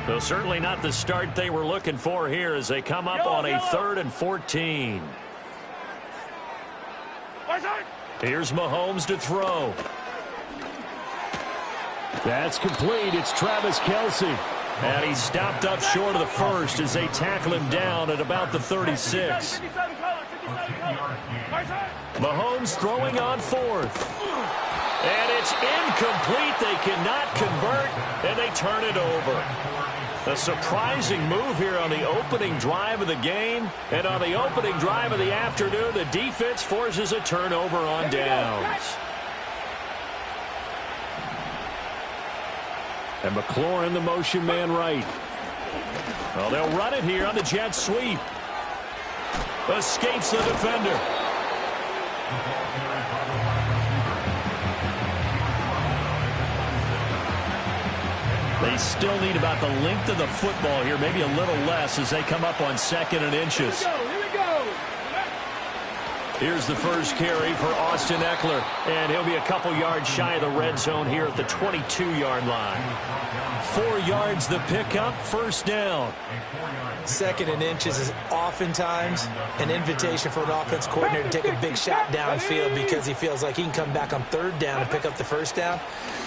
Well, certainly not the start they were looking for here as they come up on a 3rd and 14. Here's Mahomes to throw. That's complete. It's Travis Kelce. And he's stopped up short of the first as they tackle him down at about the 36. Mahomes throwing on 4th. And it's incomplete. They cannot convert, and they turn it over. A surprising move here on the opening drive of the game. And on the opening drive of the afternoon, the defense forces a turnover on downs. And McLaurin, the motion man right. Well, they'll run it here on the jet sweep. Escapes the defender. They still need about the length of the football here, maybe a little less as they come up on 2nd and inches. Here we go. Here's the first carry for Austin Eckler, and he'll be a couple yards shy of the red zone here at the 22-yard line. 4 yards the pickup, first down. 2nd and inches is oftentimes an invitation for an offense coordinator to take a big shot downfield because he feels like he can come back on 3rd down and pick up the first down.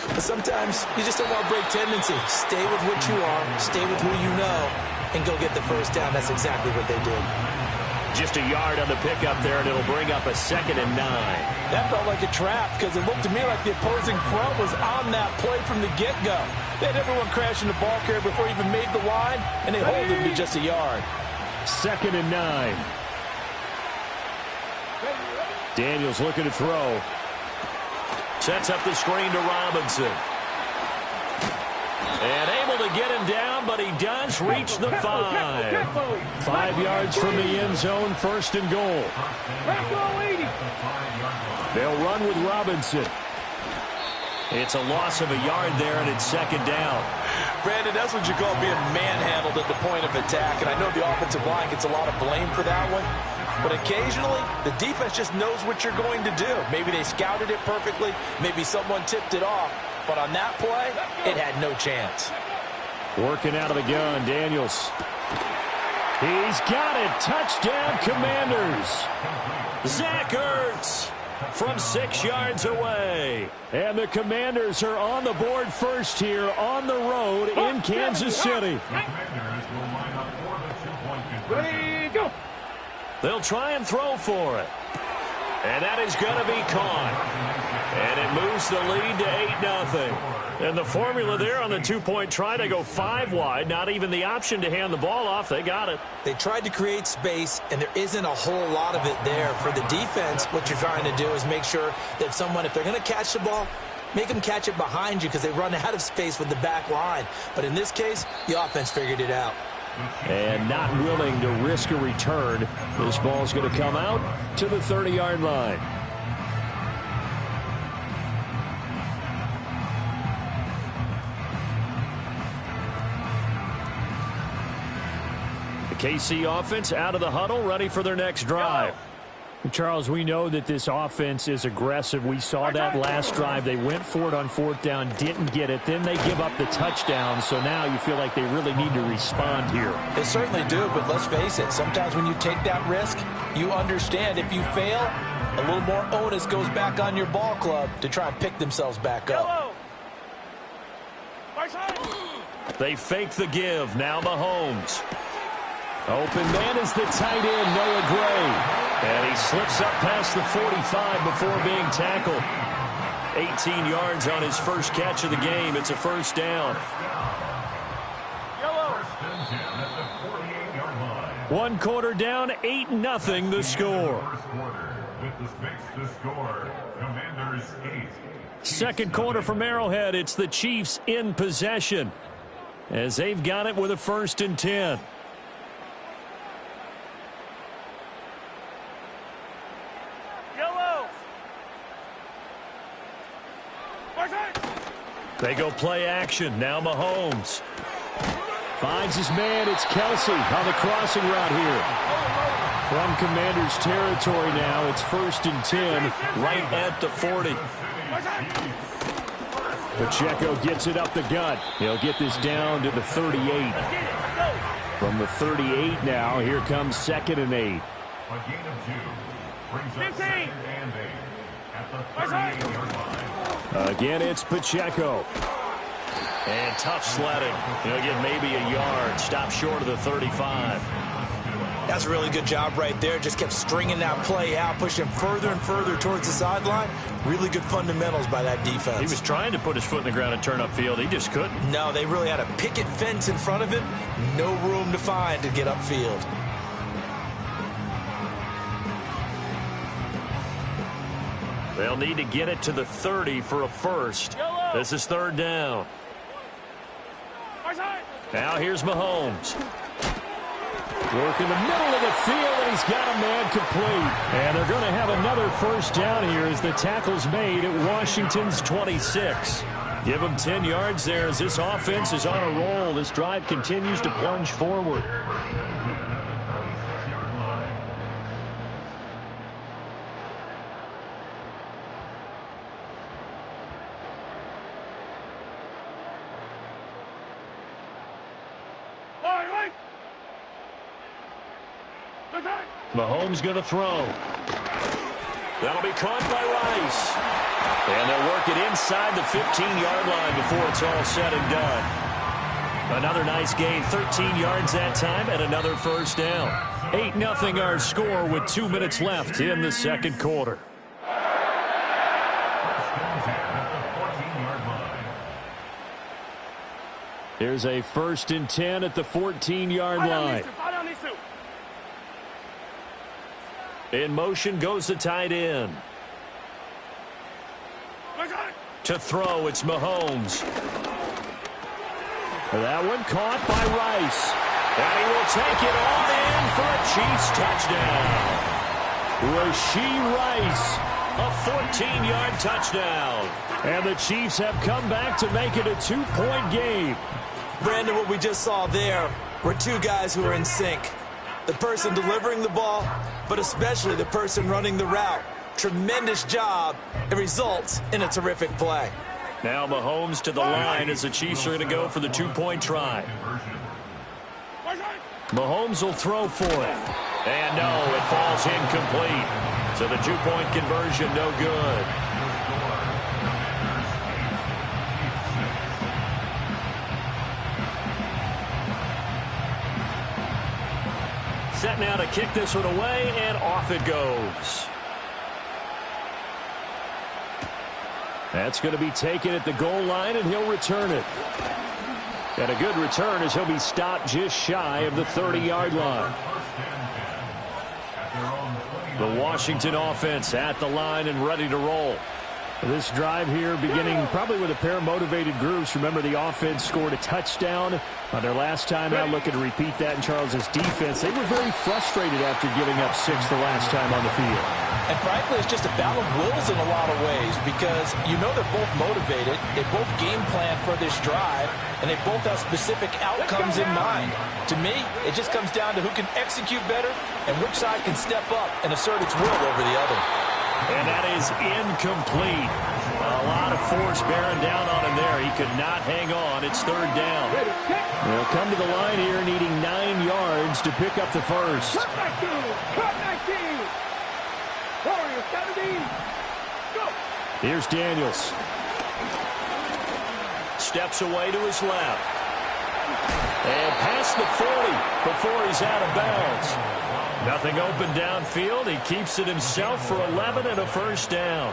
But sometimes you just don't want to break tendency. Stay with what you are, stay with who you know, and go get the first down. That's exactly what they did. Just a yard on the pickup there, and it'll bring up a 2nd and 9. That felt like a trap because it looked to me like the opposing front was on that play from the get-go. They had everyone crashing the ball carrier before he even made the line, and they hold him to just a yard. 2nd and 9. Daniels looking to throw. Sets up the screen to Robinson. And able to get him down, but he does reach the 5. 5 yards from the end zone, 1st and goal. They'll run with Robinson. It's a loss of a yard there, and it's 2nd down. Brandon, that's what you call being manhandled at the point of attack, and I know the offensive line gets a lot of blame for that one. But occasionally, the defense just knows what you're going to do. Maybe they scouted it perfectly. Maybe someone tipped it off. But on that play, it had no chance. Working out of the gun, Daniels. He's got it. Touchdown, Commanders. Zach Ertz from 6 yards away. And the Commanders are on the board first here on the road in Kansas City. They'll try and throw for it. And that is going to be caught. And it moves the lead to 8-0. And the formula there on the 2-point try to go 5 wide. Not even the option to hand the ball off. They got it. They tried to create space, and there isn't a whole lot of it there. For the defense, what you're trying to do is make sure that if they're going to catch the ball, make them catch it behind you because they run out of space with the back line. But in this case, the offense figured it out. And not willing to risk a return. This ball's going to come out to the 30-yard line. The KC offense out of the huddle, ready for their next drive. Charles, we know that this offense is aggressive. We saw that last drive. They went for it on 4th down, didn't get it. Then they give up the touchdown. So now you feel like they really need to respond here. They certainly do, but let's face it. Sometimes when you take that risk, you understand if you fail, a little more onus goes back on your ball club to try and pick themselves back up. They fake the give. Now Mahomes. Open man is the tight end, Noah Gray. And he slips up past the 45 before being tackled. 18 yards on his first catch of the game. It's a first down. One quarter down, 8-0 the score. Second quarter from Arrowhead. It's the Chiefs in possession as they've got it with a 1st and 10. They go play action. Now Mahomes. Finds his man. It's Kelce on the crossing route here. From Commanders territory now. It's 1st and 10. Right at the 40. Pacheco gets it up the gut. He'll get this down to the 38. From the 38 now, here comes 2nd and 8. A gain of 2 brings up 2nd and 8 at the 38-yard line. Again, it's Pacheco. And tough sledding. He'll get maybe a yard. Stop short of the 35. That's a really good job right there. Just kept stringing that play out, pushing further and further towards the sideline. Really good fundamentals by that defense. He was trying to put his foot in the ground and turn upfield. He just couldn't. No, they really had a picket fence in front of him. No room to find to get upfield. They'll need to get it to the 30 for a first. This is 3rd down. Now here's Mahomes. Work in the middle of the field, and he's got a man complete. And they're going to have another first down here as the tackle's made at Washington's 26. Give them 10 yards there as this offense is on a roll. This drive continues to plunge forward. Mahomes going to throw. That'll be caught by Rice. And they'll work it inside the 15-yard line before it's all said and done. Another nice gain, 13 yards that time, and another first down. 8-0 our score with 2 minutes left in the 2nd quarter. Here's a 1st and 10 at the 14-yard line. In motion goes the tight end. To throw, it's Mahomes. That one caught by Rice. And he will take it all in for a Chiefs touchdown. Rashee Rice. A 14-yard touchdown. And the Chiefs have come back to make it a 2-point game. Brandon, what we just saw there were two guys who are in sync. The person delivering the ball, but especially the person running the route. Tremendous job. It results in a terrific play. Now Mahomes to the line as the Chiefs are going to go for the 2-point try. Mahomes will throw for it. And no, it falls incomplete. So the 2-point conversion no good. Set now to kick this one away, and off it goes. That's going to be taken at the goal line, and he'll return it. And a good return as he'll be stopped just shy of the 30-yard line. The Washington offense at the line and ready to roll. This drive here beginning probably with a pair of motivated groups. Remember, the offense scored a touchdown on their last time out. Looking to repeat that in Charles's defense. They were very frustrated after giving up 6 the last time on the field. And frankly, it's just a battle of wills in a lot of ways because you know they're both motivated. They both game plan for this drive, and they both have specific outcomes in mind. To me, it just comes down to who can execute better and which side can step up and assert its will over the other. And that is incomplete. A lot of force bearing down on him there. He could not hang on. It's 3rd down. They'll come to the line here needing 9 yards to pick up the first. Here's Daniels. Steps away to his left. And past the 40 before he's out of bounds. Nothing open downfield. He keeps it himself for 11 and a first down.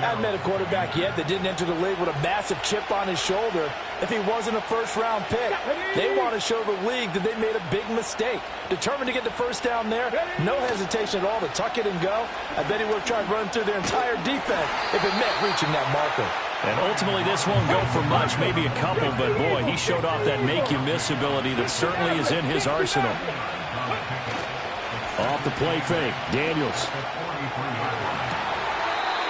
Hadn't met a quarterback yet that didn't enter the league with a massive chip on his shoulder if he wasn't a first-round pick. They want to show the league that they made a big mistake. Determined to get the first down there, no hesitation at all to tuck it and go. I bet he would have tried running through their entire defense if it meant reaching that marker. And ultimately, this won't go for much, maybe a couple, but boy, he showed off that make-you-miss ability that certainly is in his arsenal. Off the play fake, Daniels.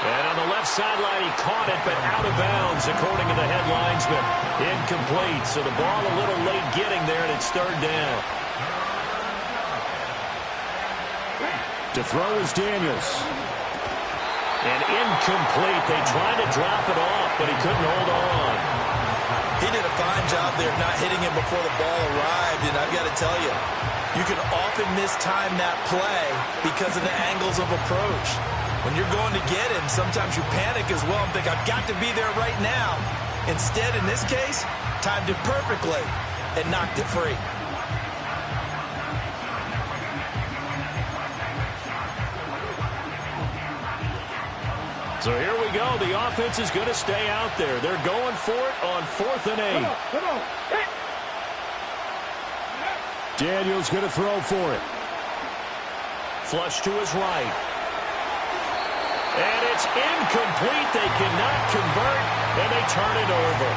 And on the left sideline, he caught it, but out of bounds, according to the head linesman. Incomplete, so the ball a little late getting there, and it's 3rd down. To throw is Daniels. And incomplete. They tried to drop it off, but he couldn't hold on. He did a fine job there of not hitting him before the ball arrived, and I've got to tell you, you can often mistime that play because of the angles of approach. When you're going to get him, sometimes you panic as well and think, I've got to be there right now. Instead, in this case, timed it perfectly and knocked it free. So here we go. The offense is going to stay out there. They're going for it on 4th and 8. Come on. Hey. Daniels going to throw for it. Flush to his right. And it's incomplete. They cannot convert, and they turn it over.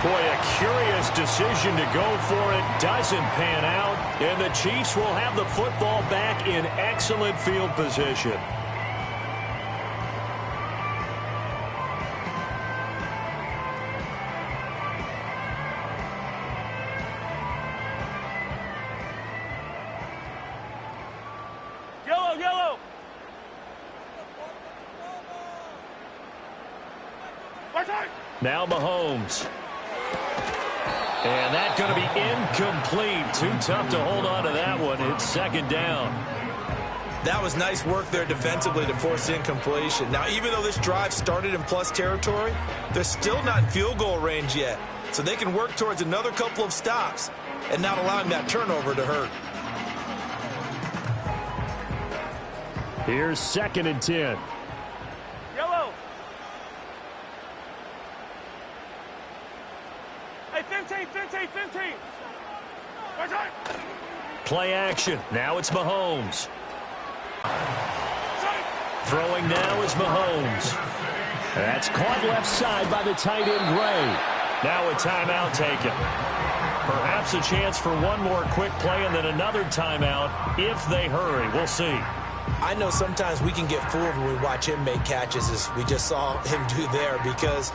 Boy, a curious decision to go for it. Doesn't pan out, and the Chiefs will have the football back in excellent field position. Yellow. Now Mahomes. And that's going to be incomplete. Too tough to hold on to that one. It's 2nd down. That was nice work there defensively to force incompletion. Now, even though this drive started in plus territory, they're still not in field goal range yet. So they can work towards another couple of stops and not allowing that turnover to hurt. Here's 2nd and 10. Yellow. Hey, 15. Play action. Now it's Mahomes. Throwing now is Mahomes. That's caught left side by the tight end, Gray. Now a timeout taken. Perhaps a chance for one more quick play and then another timeout if they hurry. We'll see. I know sometimes we can get fooled when we watch him make catches, as we just saw him do there, because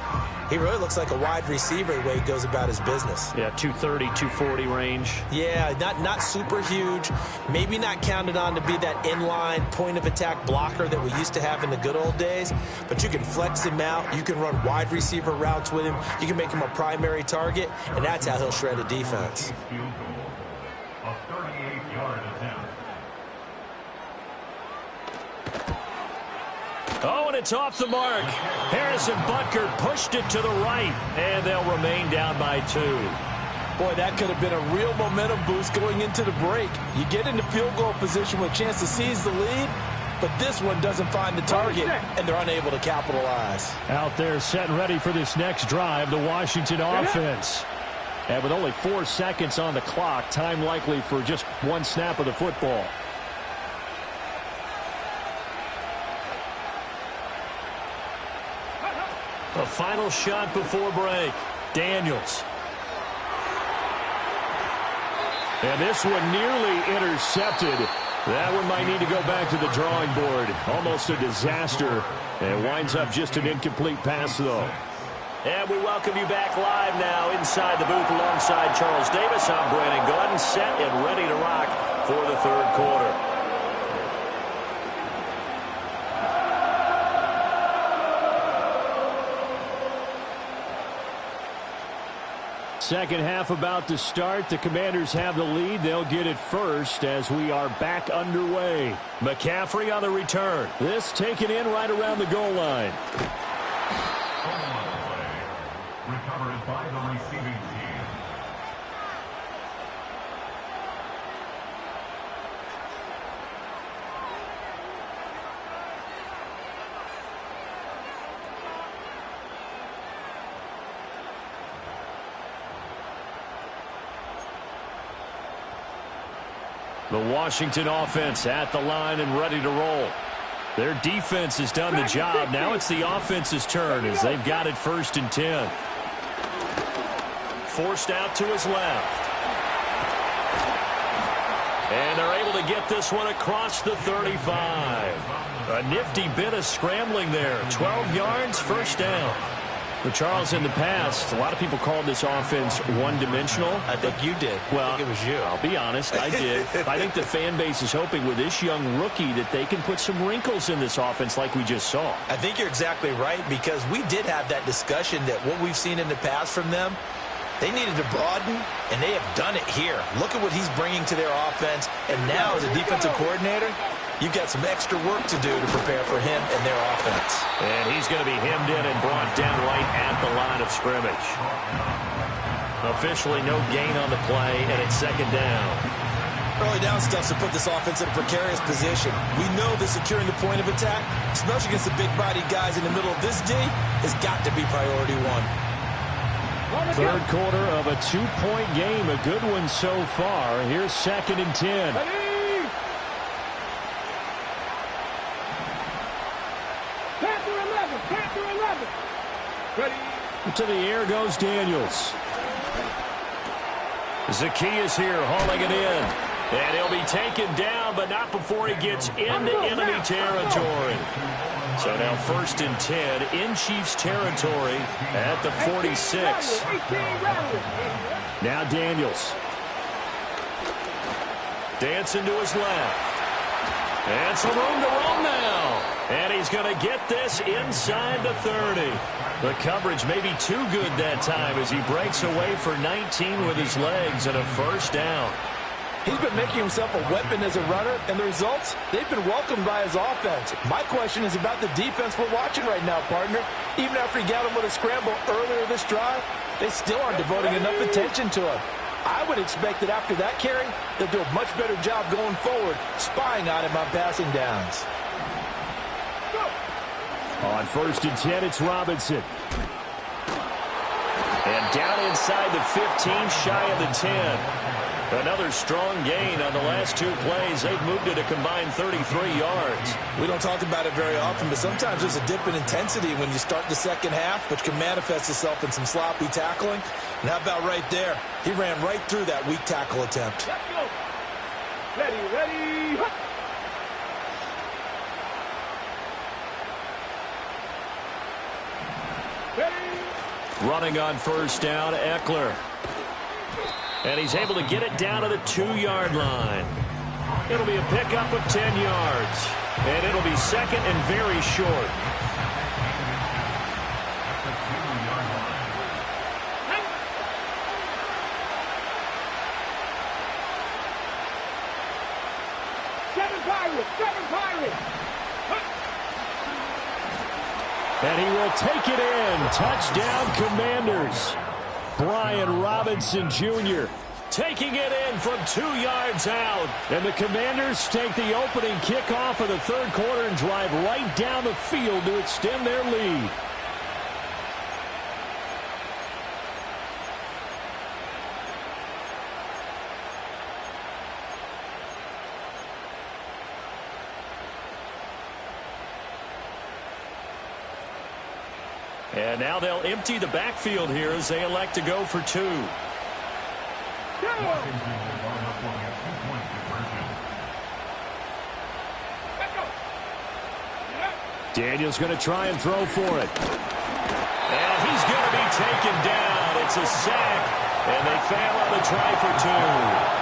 he really looks like a wide receiver the way he goes about his business. Yeah, 230, 240 range. Yeah, not super huge. Maybe not counted on to be that inline point-of-attack blocker that we used to have in the good old days, but you can flex him out. You can run wide receiver routes with him. You can make him a primary target, and that's how he'll shred a defense. A 38-yard attempt. Oh, and it's off the mark. Harrison Butker pushed it to the right, and they'll remain down by 2. Boy, that could have been a real momentum boost going into the break. You get into field goal position with a chance to seize the lead, but this one doesn't find the target, and they're unable to capitalize. Out there set and ready for this next drive, the Washington offense. And with only 4 seconds on the clock, time likely for just one snap of the football. A final shot before break. Daniels. And this one nearly intercepted. That one might need to go back to the drawing board. Almost a disaster. And winds up just an incomplete pass, though. And we welcome you back live now inside the booth alongside Charles Davis. I'm Brandon Gordon, set and ready to rock for the 3rd quarter. Second half about to start. The Commanders have the lead. They'll get it first as we are back underway. McCaffrey on the return. This taken in right around the goal line. Recovered by the receiving team. The Washington offense at the line and ready to roll. Their defense has done the job. Now it's the offense's turn as they've got it 1st and 10. Forced out to his left. And they're able to get this one across the 35. A nifty bit of scrambling there. 12 yards, 1st down. Well, Charles, in the past, a lot of people called this offense one-dimensional. I think you did. Well, I think it was you. I'll be honest, I did. I think the fan base is hoping with this young rookie that they can put some wrinkles in this offense like we just saw. I think you're exactly right, because we did have that discussion that what we've seen in the past from them, they needed to broaden, and they have done it here. Look at what he's bringing to their offense, and now as a defensive coordinator, you've got some extra work to do to prepare for him and their offense. And he's going to be hemmed in and brought down right at the line of scrimmage. Officially no gain on the play, and it's second down. Early down stuff to put this offense in a precarious position. We know that securing the point of attack, especially against the big-bodied guys in the middle of this D, has got to be priority one. Third quarter of a two-point game, a good one so far. Here's 2nd and 10. To the air goes Daniels. Zacchaeus here hauling it in. And he'll be taken down, but not before he gets into enemy territory. So now 1st and 10 in Chiefs territory at the 46. Now Daniels. Dancing to his left. And some room to roam now. And he's going to get this inside the 30. The coverage may be too good that time as he breaks away for 19 with his legs and a 1st down. He's been making himself a weapon as a runner, and the results, they've been welcomed by his offense. My question is about the defense we're watching right now, partner. Even after he got him with a scramble earlier this drive, they still aren't devoting enough attention to him. I would expect that after that carry, they'll do a much better job going forward, spying on him on passing downs. On 1st and 10, it's Robinson. And down inside the 15, shy of the 10. Another strong gain on the last 2 plays. They've moved it a combined 33 yards. We don't talk about it very often, but sometimes there's a dip in intensity when you start the second half, which can manifest itself in some sloppy tackling. And how about right there? He ran right through that weak tackle attempt. Let's go. Ready. Running on 1st down, Eckler. And he's able to get it down to the 2-yard line. It'll be a pickup of 10 yards. And it'll be 2nd and very short. Seven Pirates. And he will take it in. Touchdown, Commanders. Brian Robinson Jr. taking it in from 2 yards out. And the Commanders take the opening kickoff of the 3rd quarter and drive right down the field to extend their lead. And now they'll empty the backfield here as they elect to go for 2. Daniels going to try and throw for it. And he's going to be taken down. It's a sack, and they fail on the try for 2.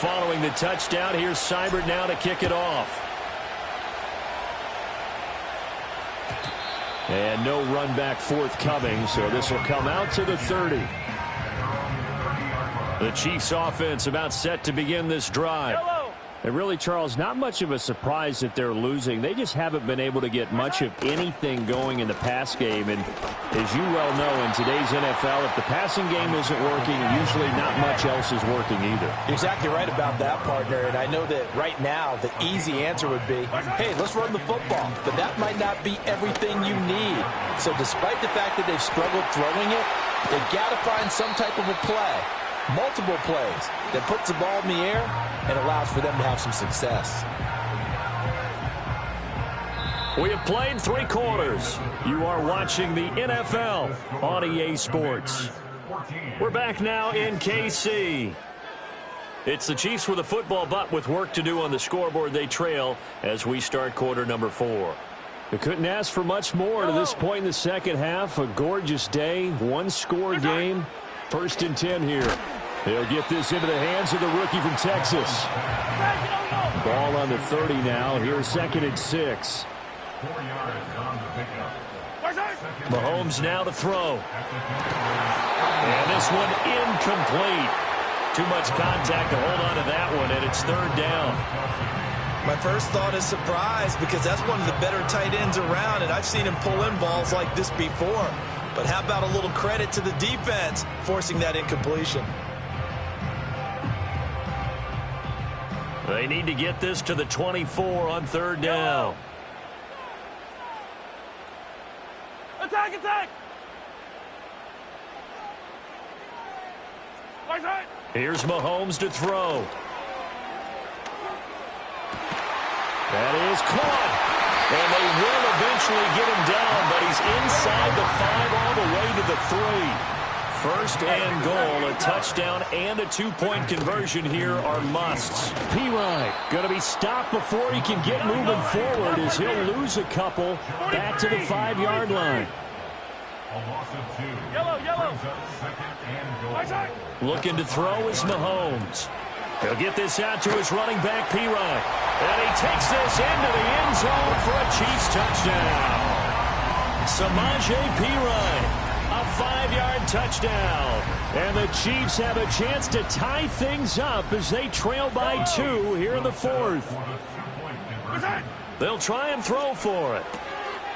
Following the touchdown, here's Seibert now to kick it off. And no run back forthcoming, so this will come out to the 30. The Chiefs offense about set to begin this drive. And really, Charles, not much of a surprise that they're losing. They just haven't been able to get much of anything going in the pass game. And as you well know, in today's NFL, if the passing game isn't working, usually not much else is working either. You're exactly right about that, partner. And I know that right now the easy answer would be, hey, let's run the football. But that might not be everything you need. So despite the fact that they've struggled throwing it, They've got to find some type of a play, multiple plays, that puts the ball in the air and allows for them to have some success. We have played 3 quarters. You are watching the NFL on EA Sports. We're back now in KC. It's the Chiefs with a football, but with work to do on the scoreboard. They trail as we start quarter number 4. They couldn't ask for much more to this point in the second half. A gorgeous day, one-score game. 1st and 10 here. They'll get this into the hands of the rookie from Texas. Ball on the 30 now. Here's 2nd and 6. 4 yards on the pickup. Mahomes now to throw. And this one incomplete. Too much contact to hold on to that one, and it's 3rd down. My first thought is surprise, because that's one of the better tight ends around, and I've seen him pull in balls like this before. But how about a little credit to the defense forcing that incompletion? They need to get this to the 24 on 3rd down. Attack, attack! Here's Mahomes to throw. That is caught. And they will eventually get him down, but he's inside the 5 all the way to the 3. 1st and goal, a touchdown and a 2-point conversion here are musts. P-Ryan going to be stopped before he can get moving forward as he'll lose a couple back to the 5-yard line. A loss of 2. Yellow. Brings up 2nd and goal. Looking to throw is Mahomes. He'll get this out to his running back, P-Ryan. And he takes this into the end zone for a Chiefs touchdown. Samaje P-Ryan, a 5-yard touchdown. And the Chiefs have a chance to tie things up as they trail by 2 here in the 4th. They'll try and throw for it.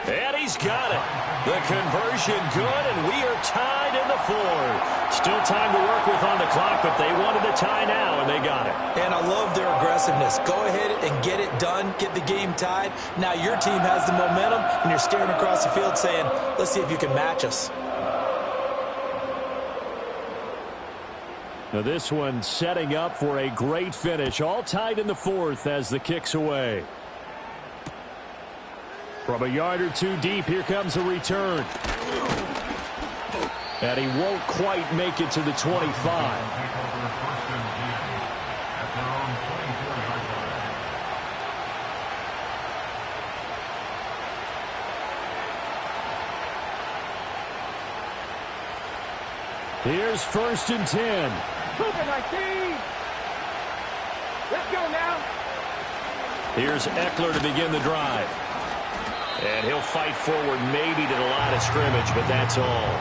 And he's got it. The conversion good, and we are tied in the 4th. Still time to work with on the clock, but they wanted the tie now, and they got it. And I love their aggressiveness. Go ahead and get it done. Get the game tied. Now your team has the momentum, and you're staring across the field saying, let's see if you can match us. Now this one setting up for a great finish. All tied in the 4th as the kick's away. From a yard or 2 deep, here comes a return. And he won't quite make it to the 25. Here's 1st and 10. Let's go now. Here's Eckler to begin the drive. And he'll fight forward maybe to the line of scrimmage, but that's all.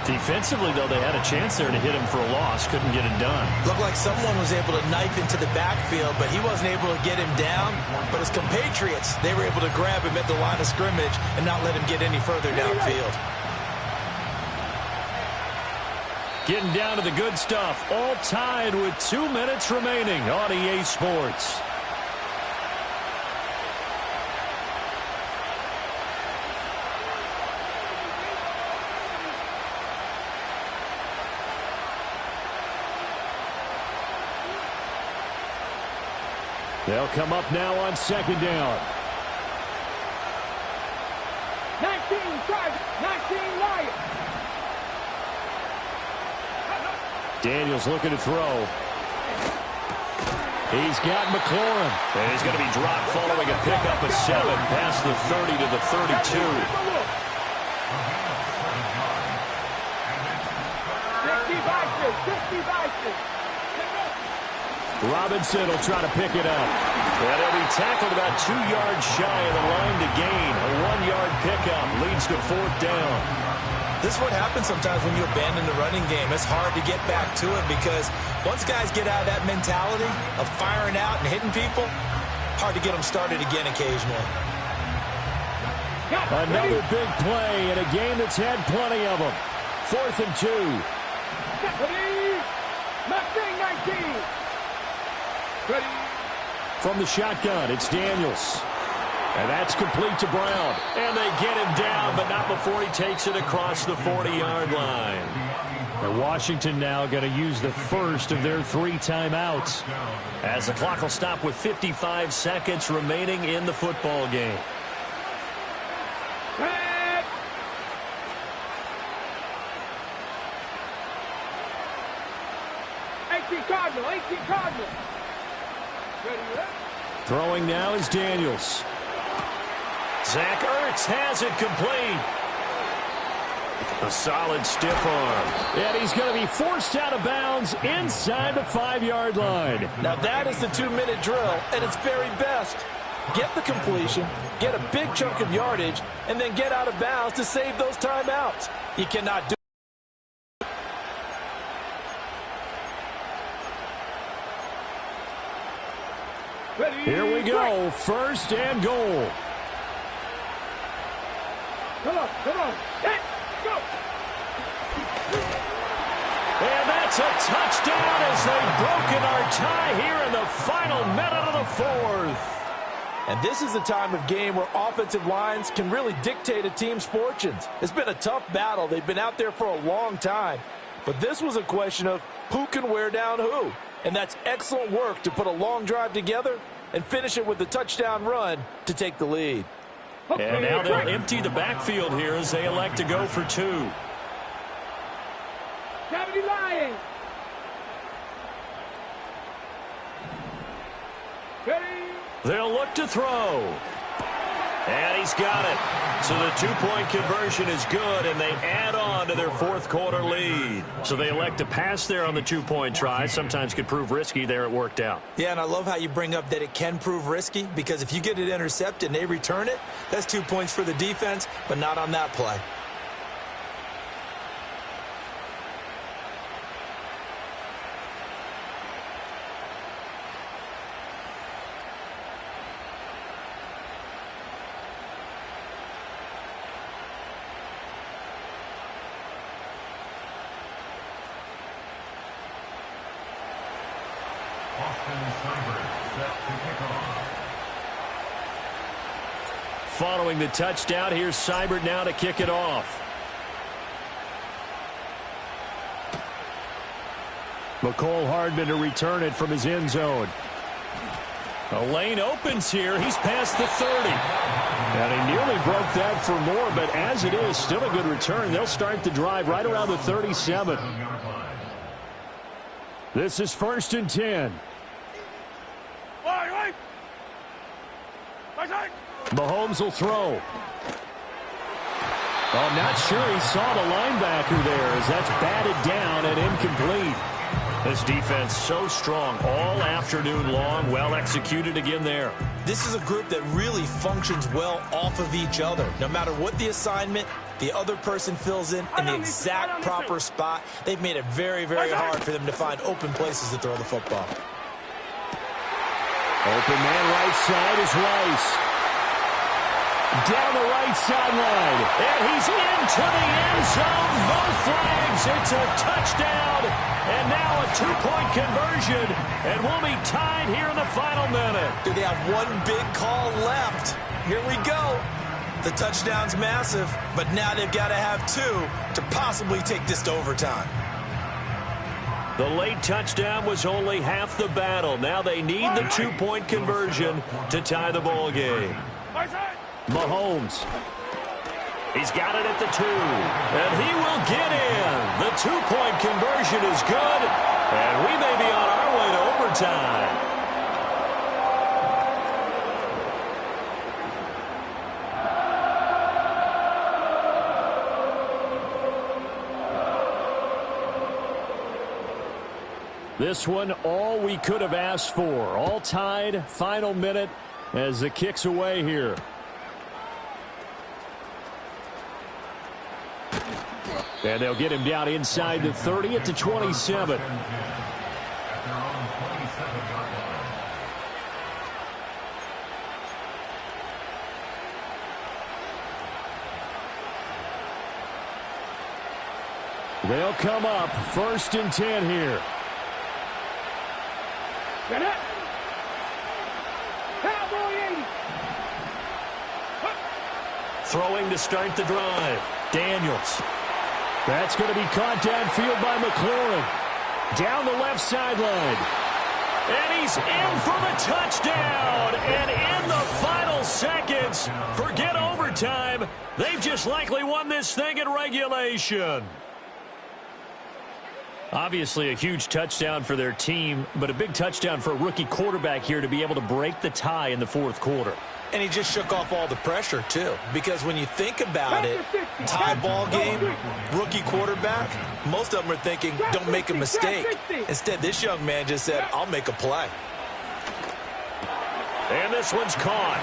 Defensively, though, they had a chance there to hit him for a loss. Couldn't get it done. Looked like someone was able to knife into the backfield, but he wasn't able to get him down. But his compatriots, they were able to grab him at the line of scrimmage and not let him get any further downfield. Getting down to the good stuff. All tied with 2 minutes remaining on EA Sports. They'll come up now on 2nd down. 19 Lions. Daniels looking to throw. He's got McLaurin. And he's going to be dropped following a pickup of 7 past the 30 to the 32. 60 Robinson will try to pick it up. And he'll be tackled about 2 yards shy of the line to gain. A 1-yard pickup leads to 4th down. This is what happens sometimes when you abandon the running game. It's hard to get back to it because once guys get out of that mentality of firing out and hitting people, hard to get them started again occasionally. Another big play in a game that's had plenty of them. 4th and 2. Mustang 19. From the shotgun, it's Daniels. And that's complete to Brown. And they get him down, but not before he takes it across the 40-yard line. And Washington now going to use the first of their 3 timeouts. As the clock will stop with 55 seconds remaining in the football game. Red. 18 Cardinal. Ready, left. Throwing now is Daniels. Zach Ertz has it complete. A solid stiff arm. And he's going to be forced out of bounds inside the 5-yard line. Now that is the 2-minute drill at its very best. Get the completion, get a big chunk of yardage, and then get out of bounds to save those timeouts. You cannot do Ready, Here we go, first and goal. Come on. Let's go. And that's a touchdown as they've broken our tie here in the final minute of the 4th. And this is the time of game where offensive lines can really dictate a team's fortunes. It's been a tough battle. They've been out there for a long time. But this was a question of who can wear down who. And that's excellent work to put a long drive together and finish it with a touchdown run to take the lead. And now they'll empty the backfield here as they elect to go for 2. 70 Lions. Ready. They'll look to throw. And he's got it. So the 2-point conversion is good, and they add on to their 4th quarter lead. So they elect to pass there on the 2-point try. Sometimes could prove risky. There it worked out. Yeah, and I love how you bring up that it can prove risky, because if you get it intercepted and they return it, that's 2 points for the defense, but not on that play. Following the touchdown, here's Seibert now to kick it off. McCole Hardman to return it from his end zone. A lane opens here. He's past the 30. And he nearly broke that for more, but as it is, still a good return. They'll start the drive right around the 37. This is 1st and 10. Mahomes will throw. Oh, not sure he saw the linebacker there as that's batted down and incomplete. This defense so strong all afternoon long. Well executed again there. This is a group that really functions well off of each other. No matter what the assignment, the other person fills in the exact proper spot. They've made it very, very hard for them to find open places to throw the football. Open man right side is Rice. Down the right sideline. And he's into the end zone. No flags. It's a touchdown. And now a 2-point conversion. And we'll be tied here in the final minute. Do they have one big call left? Here we go. The touchdown's massive, but now they've got to have 2 to possibly take this to overtime. The late touchdown was only half the battle. Now they need the 2-point conversion to tie the ball game. Mahomes. He's got it at the 2. And he will get in. The 2-point conversion is good. And we may be on our way to overtime. This one, all we could have asked for. All tied, final minute as the kick's away here. And they'll get him down inside the 30 at the 27. They'll come up 1st and 10 here. Get it. Cowboy 80. throwing to start the drive. Daniels. That's going to be caught downfield by McLaurin. Down the left sideline. And he's in for the touchdown. And in the final seconds, forget overtime. They've just likely won this thing in regulation. Obviously a huge touchdown for their team, but a big touchdown for a rookie quarterback here to be able to break the tie in the fourth quarter. And he just shook off all the pressure, too. Because when you think about it, tie ball game, rookie quarterback, most of them are thinking, don't make a mistake. Instead, this young man just said, I'll make a play. And this one's caught.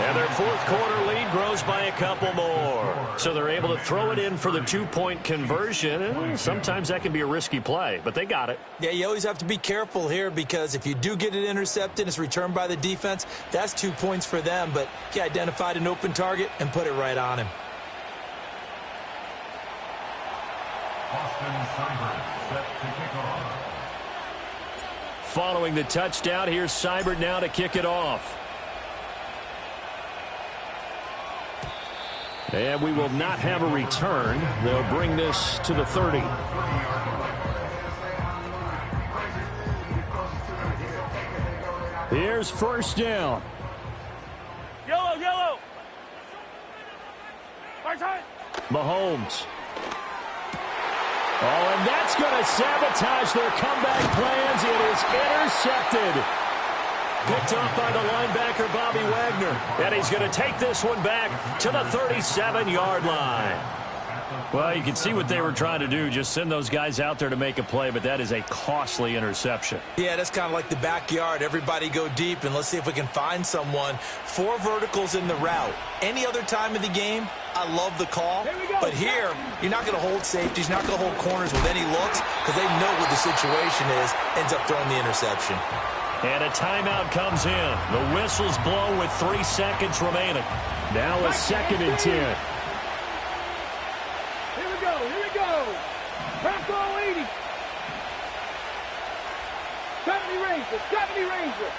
And their fourth quarter lead grows by a couple more. So they're able to throw it in for the two-point conversion. And sometimes that can be a risky play, but they got it. Yeah, you always have to be careful here because if you do get it intercepted, it's returned by the defense, that's 2 points for them. But he identified an open target and put it right on him. Austin Seibert set to kick off. Following the touchdown, here's Seibert now to kick it off. And we will not have a return. They'll bring this to the 30. Here's first down. Yellow, yellow. Mahomes. Oh, and that's going to sabotage their comeback plans. It is intercepted. Picked off by the linebacker, Bobby Wagner. And he's going to take this one back to the 37-yard line. Well, you can see what they were trying to do, just send those guys out there to make a play, but that is a costly interception. Yeah, that's kind of like the backyard. Everybody go deep, and let's see if we can find someone. 4 verticals in the route. Any other time of the game, I love the call. But here, you're not going to hold safeties, you're not going to hold corners with any looks because they know what the situation is, ends up throwing the interception. And a timeout comes in. The whistle's blown with 3 seconds remaining. Now a 2nd and 10. Here we go. Back all 80. 70 Ranger.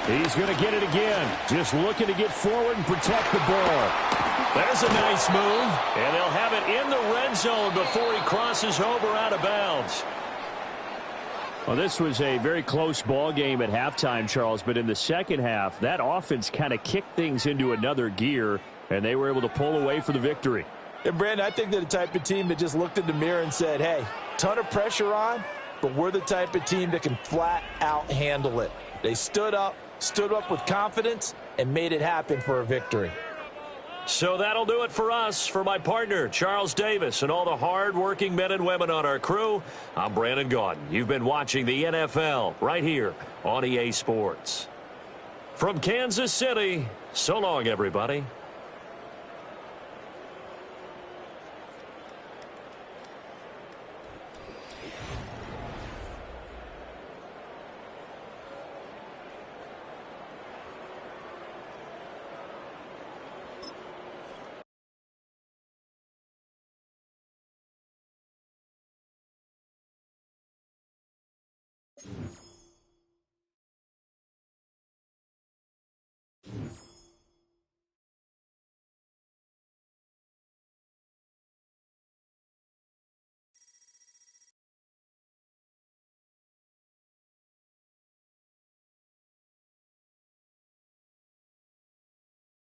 He's going to get it again. Just looking to get forward and protect the ball. There's a nice move. And they'll have it in the red zone before he crosses over out of bounds. Well, this was a very close ball game at halftime, Charles, but in the second half, that offense kind of kicked things into another gear, and they were able to pull away for the victory. And, Brandon, I think they're the type of team that just looked in the mirror and said, hey, ton of pressure on, but we're the type of team that can flat out handle it. They stood up with confidence, and made it happen for a victory. So that'll do it for us. For my partner, Charles Davis, and all the hard-working men and women on our crew, I'm Brandon Gaudin. You've been watching the NFL right here on EA Sports. From Kansas City, so long, everybody.